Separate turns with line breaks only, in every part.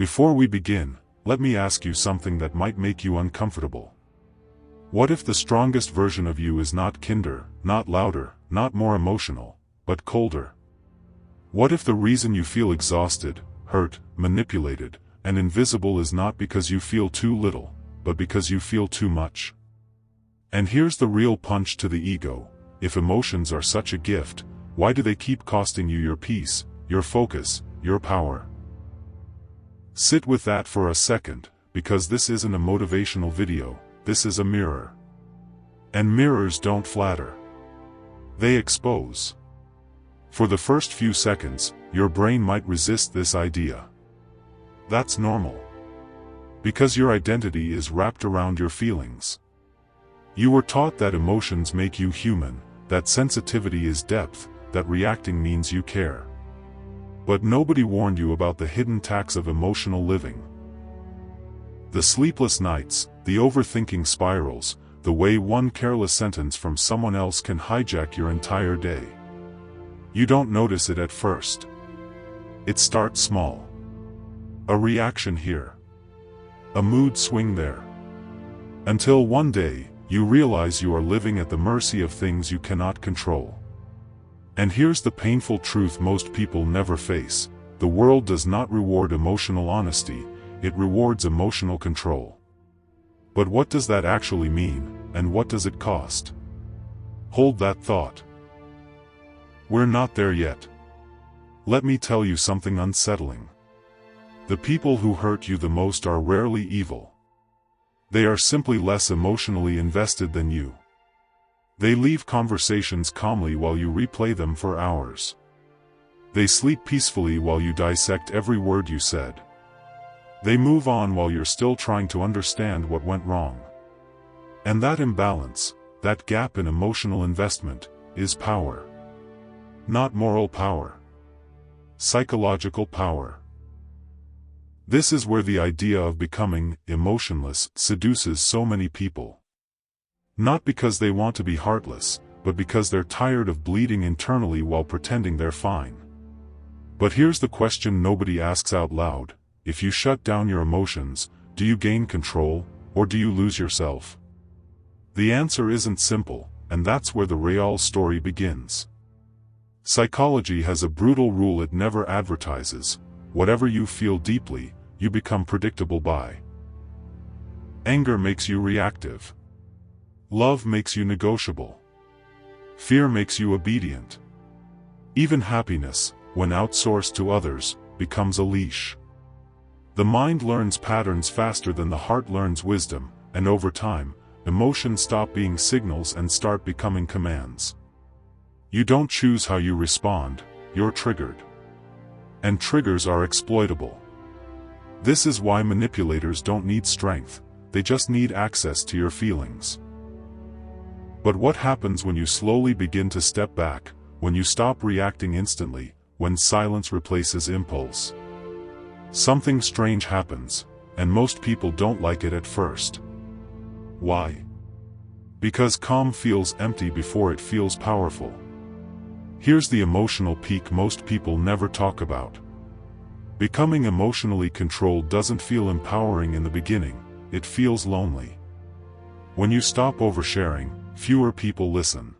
Before we begin, let me ask you something that might make you uncomfortable. What if the strongest version of you is not kinder, not louder, not more emotional, but colder? What if the reason you feel exhausted, hurt, manipulated, and invisible is not because you feel too little, but because you feel too much? And here's the real punch to the ego: if emotions are such a gift, why do they keep costing you your peace, your focus, your power? Sit with that for a second, because this isn't a motivational video, this is a mirror. And mirrors don't flatter. They expose. For the first few seconds, your brain might resist this idea. That's normal. Because your identity is wrapped around your feelings. You were taught that emotions make you human, that sensitivity is depth, that reacting means you care. But nobody warned you about the hidden tax of emotional living. The sleepless nights, the overthinking spirals, the way one careless sentence from someone else can hijack your entire day. You don't notice it at first. It starts small. A reaction here. A mood swing there. Until one day, you realize you are living at the mercy of things you cannot control. And here's the painful truth most people never face: the world does not reward emotional honesty, it rewards emotional control. But what does that actually mean, and what does it cost? Hold that thought. We're not there yet. Let me tell you something unsettling. The people who hurt you the most are rarely evil. They are simply less emotionally invested than you. They leave conversations calmly while you replay them for hours. They sleep peacefully while you dissect every word you said. They move on while you're still trying to understand what went wrong. And that imbalance, that gap in emotional investment, is power. Not moral power. Psychological power. This is where the idea of becoming emotionless seduces so many people. Not because they want to be heartless, but because they're tired of bleeding internally while pretending they're fine. But here's the question nobody asks out loud: if you shut down your emotions, do you gain control, or do you lose yourself? The answer isn't simple, and that's where the real story begins. Psychology has a brutal rule it never advertises: whatever you feel deeply, you become predictable by. Anger makes you reactive. Love makes you negotiable. Fear makes you obedient. Even happiness, when outsourced to others, becomes a leash. The mind learns patterns faster than the heart learns wisdom, and over time, emotions stop being signals and start becoming commands. You don't choose how you respond, you're triggered. And triggers are exploitable. This is why manipulators don't need strength, they just need access to your feelings. But what happens when you slowly begin to step back, when you stop reacting instantly, when silence replaces impulse? Something strange happens, and most people don't like it at first. Why? Because calm feels empty before it feels powerful. Here's the emotional peak most people never talk about. Becoming emotionally controlled doesn't feel empowering in the beginning, it feels lonely. When you stop oversharing, fewer people listen.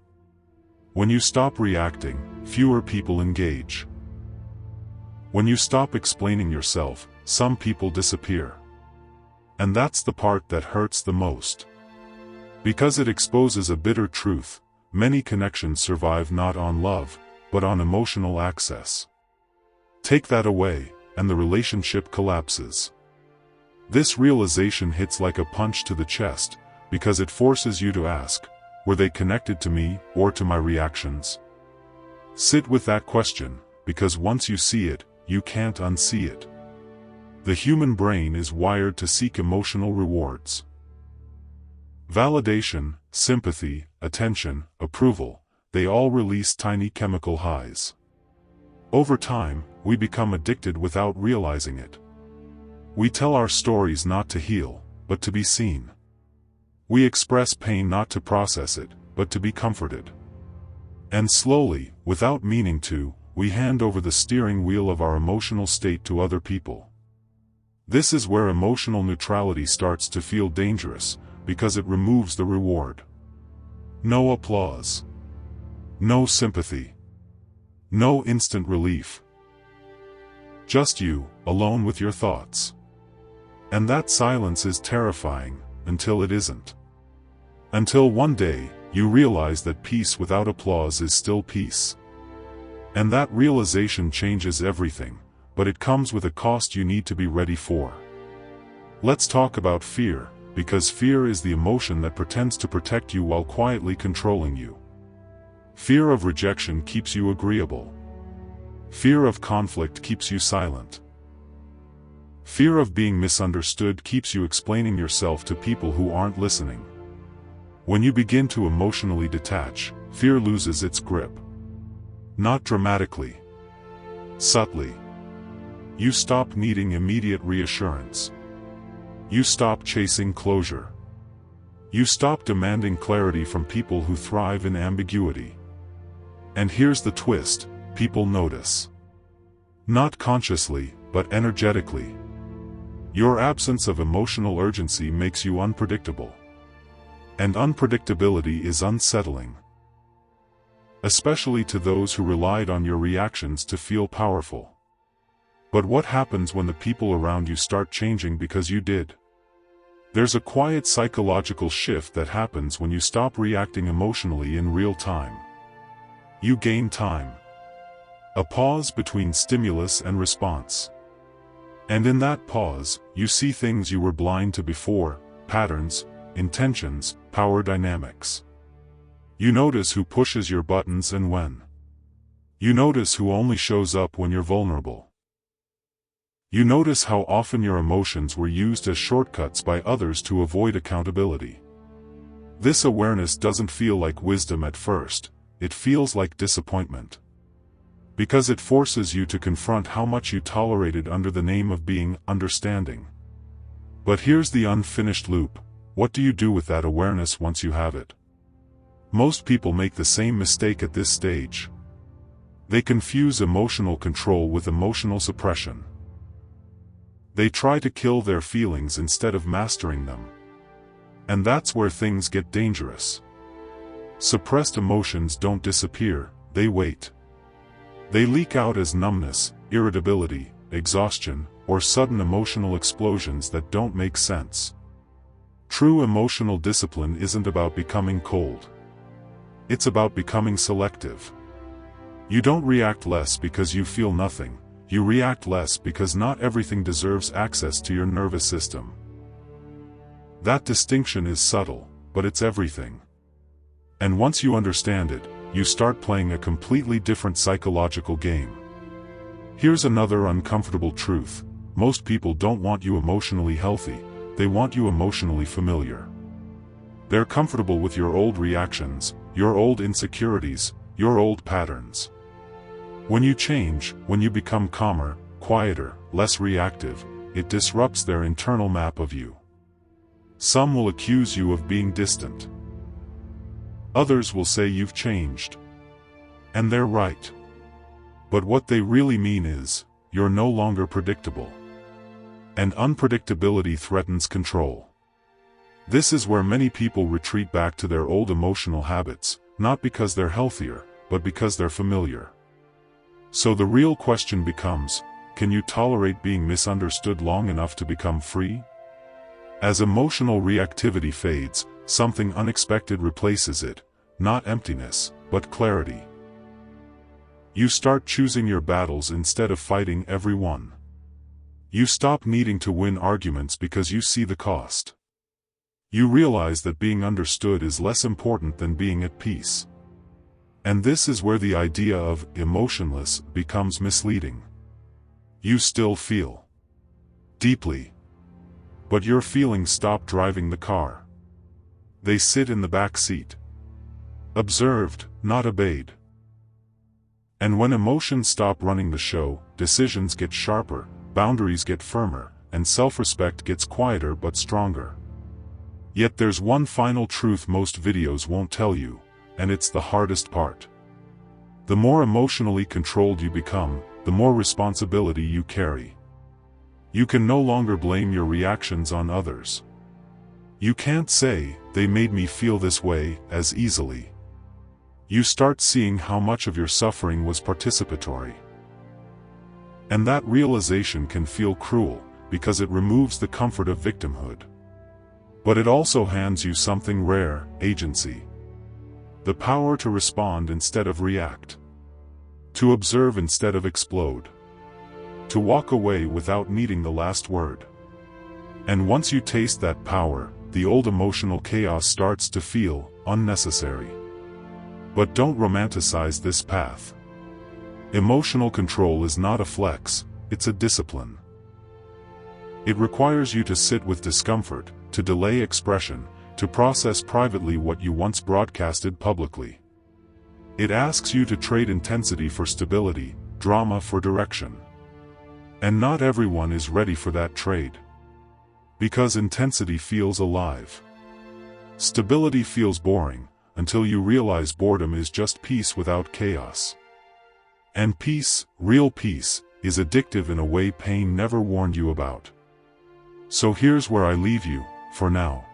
When you stop reacting, fewer people engage. When you stop explaining yourself, some people disappear. And that's the part that hurts the most. Because it exposes a bitter truth: many connections survive not on love, but on emotional access. Take that away, and the relationship collapses. This realization hits like a punch to the chest, because it forces you to ask: were they connected to me, or to my reactions? Sit with that question, because once you see it, you can't unsee it. The human brain is wired to seek emotional rewards. Validation, sympathy, attention, approval, they all release tiny chemical highs. Over time, we become addicted without realizing it. We tell our stories not to heal, but to be seen. We express pain not to process it, but to be comforted. And slowly, without meaning to, we hand over the steering wheel of our emotional state to other people. This is where emotional neutrality starts to feel dangerous, because it removes the reward. No applause. No sympathy. No instant relief. Just you, alone with your thoughts. And that silence is terrifying, until it isn't. Until one day, you realize that peace without applause is still peace. And that realization changes everything, but it comes with a cost you need to be ready for. Let's talk about fear, because fear is the emotion that pretends to protect you while quietly controlling you. Fear of rejection keeps you agreeable. Fear of conflict keeps you silent. Fear of being misunderstood keeps you explaining yourself to people who aren't listening. When you begin to emotionally detach, fear loses its grip. Not dramatically. Subtly. You stop needing immediate reassurance. You stop chasing closure. You stop demanding clarity from people who thrive in ambiguity. And here's the twist, people notice. Not consciously, but energetically. Your absence of emotional urgency makes you unpredictable. And unpredictability is unsettling. Especially to those who relied on your reactions to feel powerful. But what happens when the people around you start changing because you did? There's a quiet psychological shift that happens when you stop reacting emotionally in real time. You gain time. A pause between stimulus and response. And in that pause, you see things you were blind to before, patterns, intentions, power dynamics. You notice who pushes your buttons and when. You notice who only shows up when you're vulnerable. You notice how often your emotions were used as shortcuts by others to avoid accountability. This awareness doesn't feel like wisdom at first, it feels like disappointment. Because it forces you to confront how much you tolerated under the name of being understanding. But here's the unfinished loop. What do you do with that awareness once you have it? Most people make the same mistake at this stage. They confuse emotional control with emotional suppression. They try to kill their feelings instead of mastering them. And that's where things get dangerous. Suppressed emotions don't disappear, they wait. They leak out as numbness, irritability, exhaustion, or sudden emotional explosions that don't make sense. True emotional discipline isn't about becoming cold. It's about becoming selective. You don't react less because you feel nothing, you react less because not everything deserves access to your nervous system. That distinction is subtle, but it's everything. And once you understand it, you start playing a completely different psychological game. Here's another uncomfortable truth. Most people don't want you emotionally healthy, they want you emotionally familiar. They're comfortable with your old reactions, your old insecurities, your old patterns. When you change, when you become calmer, quieter, less reactive, it disrupts their internal map of you. Some will accuse you of being distant. Others will say you've changed. And they're right. But what they really mean is, you're no longer predictable. And unpredictability threatens control. This is where many people retreat back to their old emotional habits, not because they're healthier, but because they're familiar. So the real question becomes, can you tolerate being misunderstood long enough to become free? As emotional reactivity fades, something unexpected replaces it, not emptiness, but clarity. You start choosing your battles instead of fighting every one. You stop needing to win arguments because you see the cost. You realize that being understood is less important than being at peace. And this is where the idea of emotionless becomes misleading. You still feel deeply, but your feelings stop driving the car. They sit in the back seat. Observed, not obeyed. And when emotions stop running the show, decisions get sharper, boundaries get firmer, and self-respect gets quieter but stronger. Yet there's one final truth most videos won't tell you, and it's the hardest part. The more emotionally controlled you become, the more responsibility you carry. You can no longer blame your reactions on others. You can't say, "They made me feel this way," as easily. You start seeing how much of your suffering was participatory. And that realization can feel cruel, because it removes the comfort of victimhood. But it also hands you something rare: agency. The power to respond instead of react. To observe instead of explode. To walk away without needing the last word. And once you taste that power, the old emotional chaos starts to feel unnecessary. But don't romanticize this path. Emotional control is not a flex, it's a discipline. It requires you to sit with discomfort, to delay expression, to process privately what you once broadcasted publicly. It asks you to trade intensity for stability, drama for direction. And not everyone is ready for that trade. Because intensity feels alive. Stability feels boring, until you realize boredom is just peace without chaos. And peace, real peace, is addictive in a way pain never warned you about. So here's where I leave you, for now.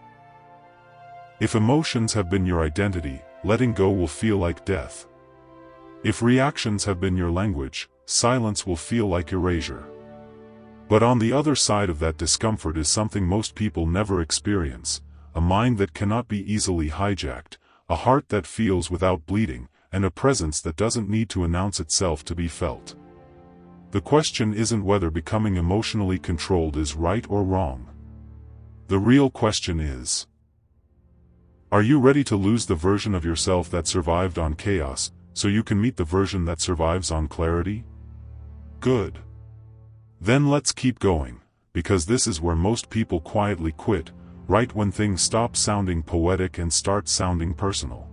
If emotions have been your identity, letting go will feel like death. If reactions have been your language, silence will feel like erasure. But on the other side of that discomfort is something most people never experience: a mind that cannot be easily hijacked, a heart that feels without bleeding, and a presence that doesn't need to announce itself to be felt. The question isn't whether becoming emotionally controlled is right or wrong. The real question is, are you ready to lose the version of yourself that survived on chaos, so you can meet the version that survives on clarity? Good. Then let's keep going, because this is where most people quietly quit, right when things stop sounding poetic and start sounding personal.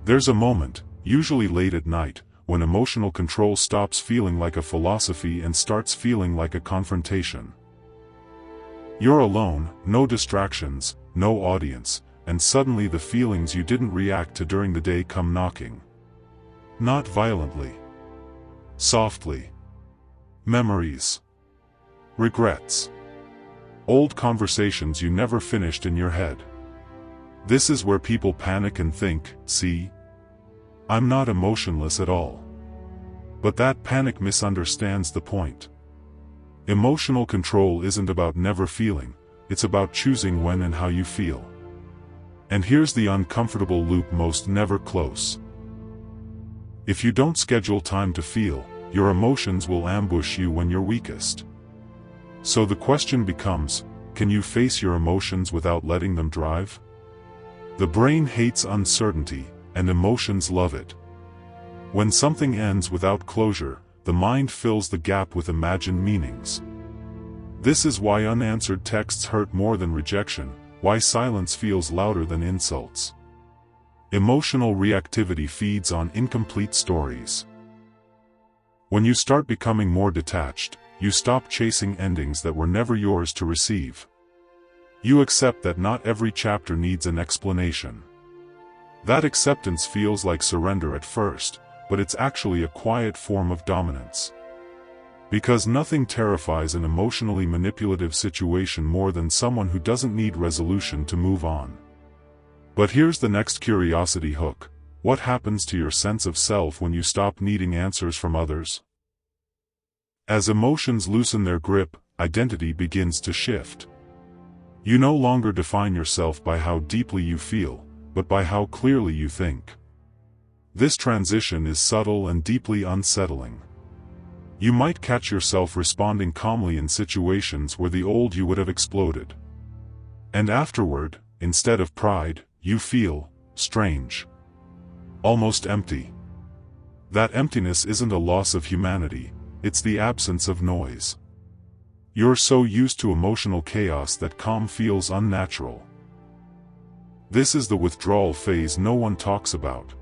There's a moment, usually late at night, when emotional control stops feeling like a philosophy and starts feeling like a confrontation. You're alone, no distractions, no audience, and suddenly the feelings you didn't react to during the day come knocking. Not violently. Softly. Memories. Regrets. Old conversations you never finished in your head. This is where people panic and think, "See? I'm not emotionless at all." But that panic misunderstands the point. Emotional control isn't about never feeling, it's about choosing when and how you feel. And here's the uncomfortable loop most never close. If you don't schedule time to feel, your emotions will ambush you when you're weakest. So the question becomes, can you face your emotions without letting them drive? The brain hates uncertainty, and emotions love it. When something ends without closure, the mind fills the gap with imagined meanings. This is why unanswered texts hurt more than rejection, why silence feels louder than insults. Emotional reactivity feeds on incomplete stories. When you start becoming more detached, you stop chasing endings that were never yours to receive. You accept that not every chapter needs an explanation. That acceptance feels like surrender at first, but it's actually a quiet form of dominance. Because nothing terrifies an emotionally manipulative situation more than someone who doesn't need resolution to move on. But here's the next curiosity hook: what happens to your sense of self when you stop needing answers from others? As emotions loosen their grip, identity begins to shift. You no longer define yourself by how deeply you feel, but by how clearly you think. This transition is subtle and deeply unsettling. You might catch yourself responding calmly in situations where the old you would have exploded. And afterward, instead of pride, you feel strange. Almost empty. That emptiness isn't a loss of humanity, it's the absence of noise. You're so used to emotional chaos that calm feels unnatural. This is the withdrawal phase no one talks about.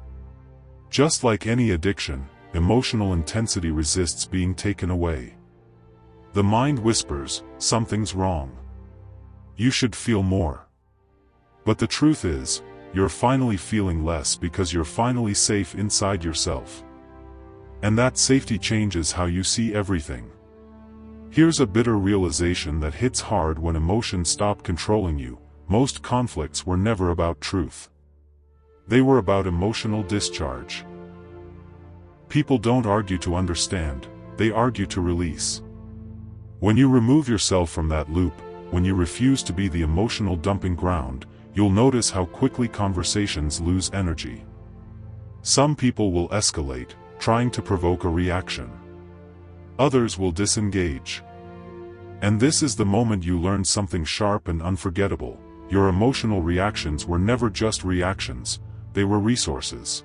Just like any addiction, emotional intensity resists being taken away. The mind whispers, something's wrong. You should feel more. But the truth is, you're finally feeling less because you're finally safe inside yourself. And that safety changes how you see everything. Here's a bitter realization that hits hard when emotions stop controlling you. Most conflicts were never about truth. They were about emotional discharge. People don't argue to understand, they argue to release. When you remove yourself from that loop, when you refuse to be the emotional dumping ground, you'll notice how quickly conversations lose energy. Some people will escalate, trying to provoke a reaction. Others will disengage. And this is the moment you learn something sharp and unforgettable. Your emotional reactions were never just reactions, they were resources.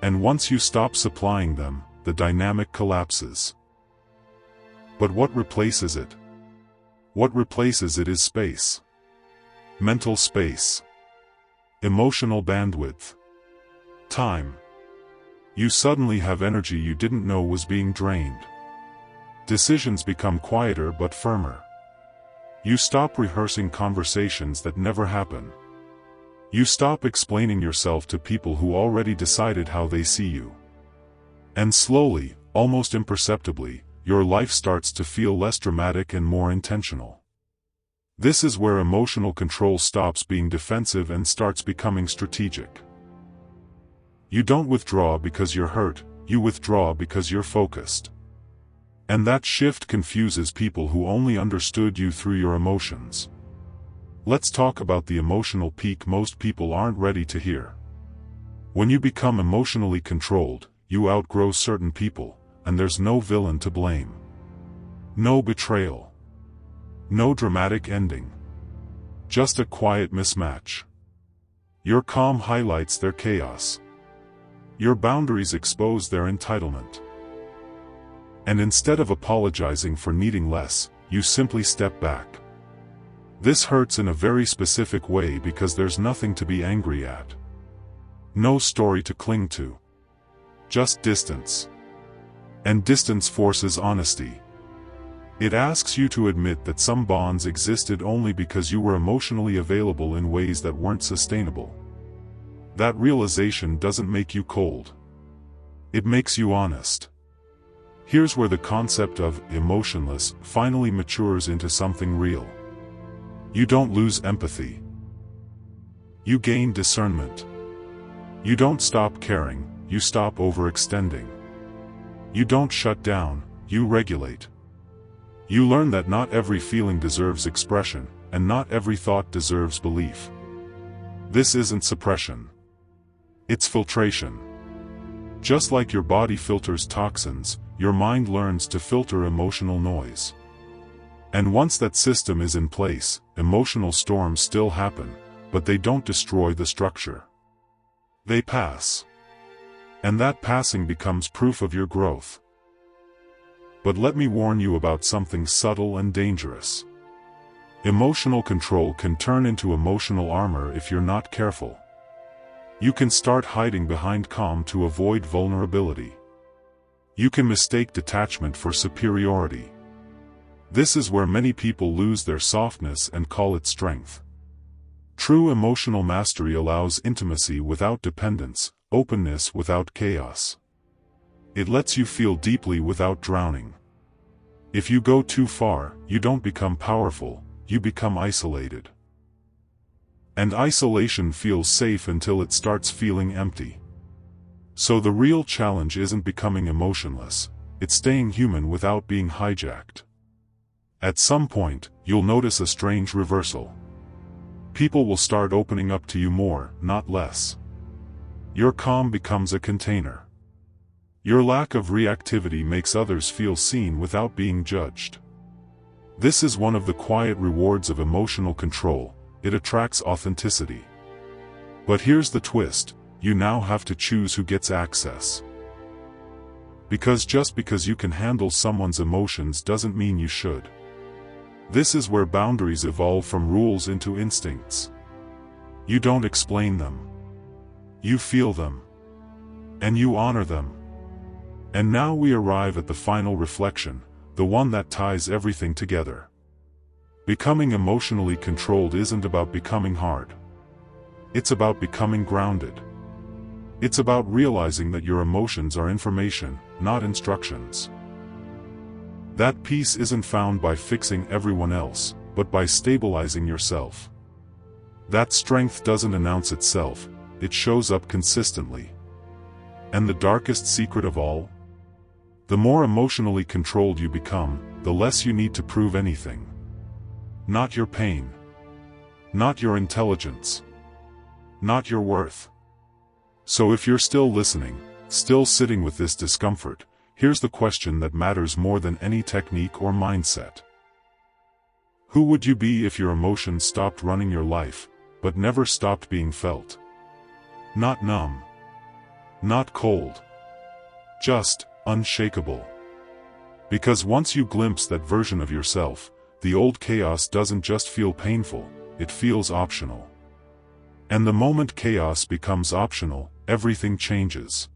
And once you stop supplying them, the dynamic collapses. But what replaces it? What replaces it is space. Mental space. Emotional bandwidth. Time. You suddenly have energy you didn't know was being drained. Decisions become quieter but firmer. You stop rehearsing conversations that never happen. You stop explaining yourself to people who already decided how they see you. And slowly, almost imperceptibly, your life starts to feel less dramatic and more intentional. This is where emotional control stops being defensive and starts becoming strategic. You don't withdraw because you're hurt, you withdraw because you're focused. And that shift confuses people who only understood you through your emotions. Let's talk about the emotional peak most people aren't ready to hear. When you become emotionally controlled, you outgrow certain people, and there's no villain to blame. No betrayal. No dramatic ending. Just a quiet mismatch. Your calm highlights their chaos. Your boundaries expose their entitlement. And instead of apologizing for needing less, you simply step back. This hurts in a very specific way because there's nothing to be angry at. No story to cling to. Just distance. And distance forces honesty. It asks you to admit that some bonds existed only because you were emotionally available in ways that weren't sustainable. That realization doesn't make you cold. It makes you honest. Here's where the concept of emotionless finally matures into something real. You don't lose empathy. You gain discernment. You don't stop caring, you stop overextending. You don't shut down, you regulate. You learn that not every feeling deserves expression, and not every thought deserves belief. This isn't suppression. It's filtration. Just like your body filters toxins, your mind learns to filter emotional noise. And once that system is in place, emotional storms still happen, but they don't destroy the structure. They pass. And that passing becomes proof of your growth. But let me warn you about something subtle and dangerous. Emotional control can turn into emotional armor if you're not careful. You can start hiding behind calm to avoid vulnerability. You can mistake detachment for superiority. This is where many people lose their softness and call it strength. True emotional mastery allows intimacy without dependence, openness without chaos. It lets you feel deeply without drowning. If you go too far, you don't become powerful, you become isolated. And isolation feels safe until it starts feeling empty. So the real challenge isn't becoming emotionless, it's staying human without being hijacked. At some point, you'll notice a strange reversal. People will start opening up to you more, not less. Your calm becomes a container. Your lack of reactivity makes others feel seen without being judged. This is one of the quiet rewards of emotional control. It attracts authenticity. But here's the twist. You now have to choose who gets access. Because just because you can handle someone's emotions doesn't mean you should. This is where boundaries evolve from rules into instincts. You don't explain them. You feel them. And you honor them. And now we arrive at the final reflection, the one that ties everything together. Becoming emotionally controlled isn't about becoming hard. It's about becoming grounded. It's about realizing that your emotions are information, not instructions. That peace isn't found by fixing everyone else, but by stabilizing yourself. That strength doesn't announce itself, it shows up consistently. And the darkest secret of all? The more emotionally controlled you become, the less you need to prove anything. Not your pain. Not your intelligence. Not your worth. So if you're still listening, still sitting with this discomfort, here's the question that matters more than any technique or mindset. Who would you be if your emotions stopped running your life, but never stopped being felt? Not numb. Not cold. Just unshakable. Because once you glimpse that version of yourself, the old chaos doesn't just feel painful, it feels optional. And the moment chaos becomes optional, everything changes.